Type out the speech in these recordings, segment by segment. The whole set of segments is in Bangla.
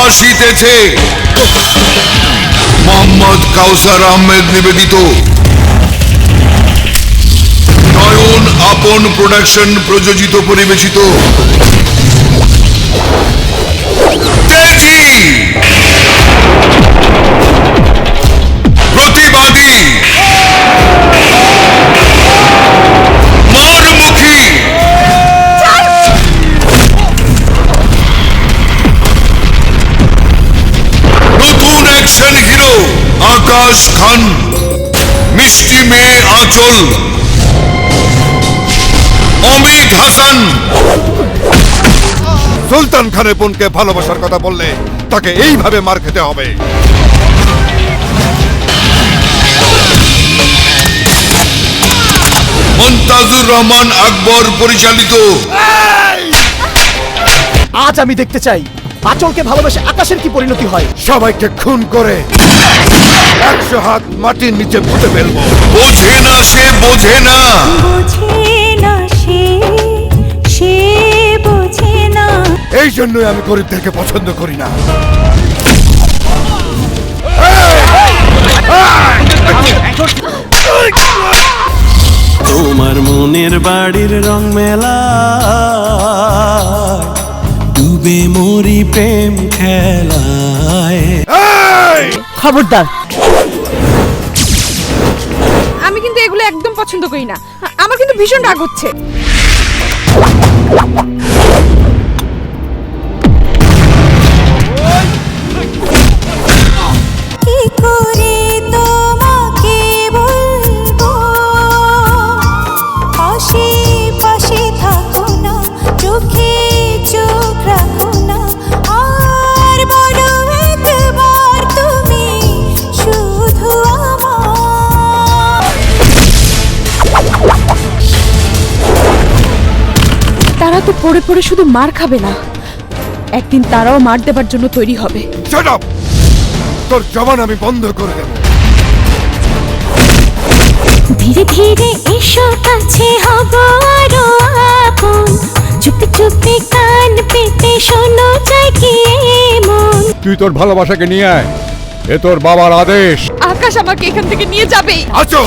আসিতেছে মোহাম্মদ কাউসার আহমেদ নিবেদিত নয়ন আপন প্রোডাকশন প্রযোজিত পরিবেশিত তেজি প্রতিবাদী মারমুখী নতুন অ্যাকশন হিরো আকাশ খান মিষ্টি মেয়ে আঁচল অমিত হাসান। সুলতান খানের বোনকে ভালোবাসার কথা বললে তাকে এইভাবে মার খেতে হবে। মুনতাজুর রহমান আকবর পরিচালিত আজ আমি দেখতে চাই আঁচলকে ভালোবেসে আকাশের কি পরিণতি হয়। সবাইকে খুন করে 100 হাত মাটির নিচে পুঁতে ফেলবো। বোঝে না সে বোঝে না সে বোঝে না। এই জন্যই আমি গরিবদেরকে পছন্দ করি না। তোমার মনের বাড়ির রং মেলা ডুবে মরি প্রেম খেলায়। খবরদার, আমি কিন্তু এগুলো একদম পছন্দ করি না। আমার কিন্তু ভীষণ রাগ হচ্ছে। কি করে তোমাকে বলবো, পাশে পাশে থাকো না, চোখে চোখ রাখো না, আর বলো একবার তুমি শুধু আমার। তারা তো পড়ে পড়ে শুধু মার খাবে না, একদিন তারাও মার দেবার জন্য তৈরি হবে। Shut up! তোর জবান আমি বন্ধ করে দেব। ধীরে ধীরে এসো কাছে হব আরো আপন, চুপি চুপি কান পেতে শোনো চাই কি মন। তুই তোর ভালোবাসাকে নিয়ে আয়, এ তোর বাবার আদেশ। আকাশ আমাকে এখান থেকে নিয়ে যাবেই। আছো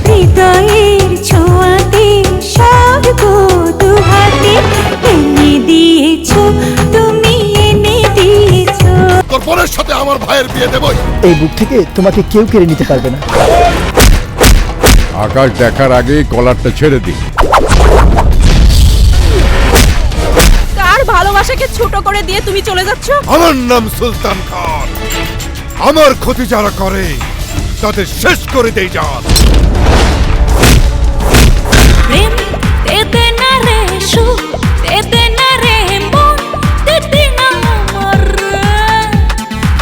হৃদয়ের ছোঁয়াতে সব দু হাতে এনে দিয়েছো তুমি, এনে দিয়েছো। তোর বোনের সাথে আমার ভাইয়ের বিয়ে দেবই। এই বুক থেকে তোমাকে কেউ কেড়ে নিতে পারবে না। আকাশ দেখার আগেই কলারটা ছেড়ে দিই। কার ভালোবাসাকে ছোট করে দিয়ে তুমি চলে যাচ্ছ? আমার নাম সুলতান খান। আমার ক্ষতি যারা করে তাদের শেষ করে দেই যান। প্রেম দে দে না রে সুখ, দে দে না রে মন, দে দে না আমার।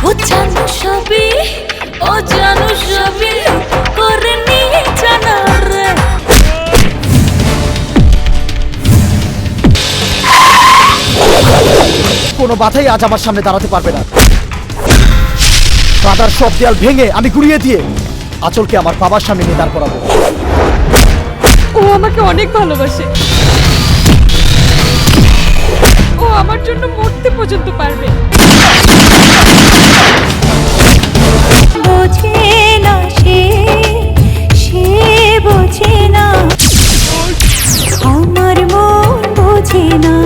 ও জানো সবই, ও জানো সবই করে নিয়ে জানা রে। কোনো বাধাই আজ আমার সামনে দাঁড়াতে পারবে না। কাদার সব দেয়াল ভেঙে আমি গুড়িয়ে দিয়ে আঁচলকে আমার বাবার সামনে নিয়ে দাঁড় করাবো। ও আমাকে অনেক ভালোবাসে। ও আমার জন্য মরতে পর্যন্ত পারবে। বোঝে না সে বোঝে না, আমার মন বোঝে না,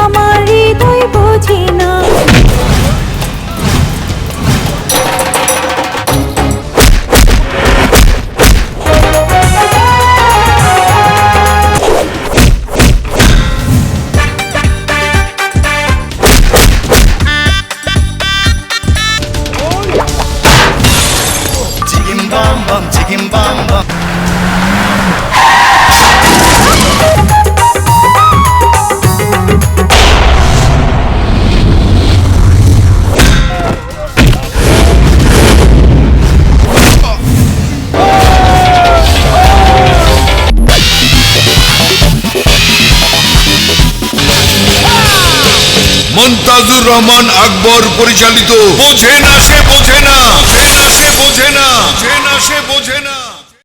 আমার হৃদয় বোঝে না। মুনতাজুর রহমান আকবর পরিচালিত বোঝে না সে বোঝে না, বোঝে না সে বোঝে না, বোঝে না সে বোঝে না।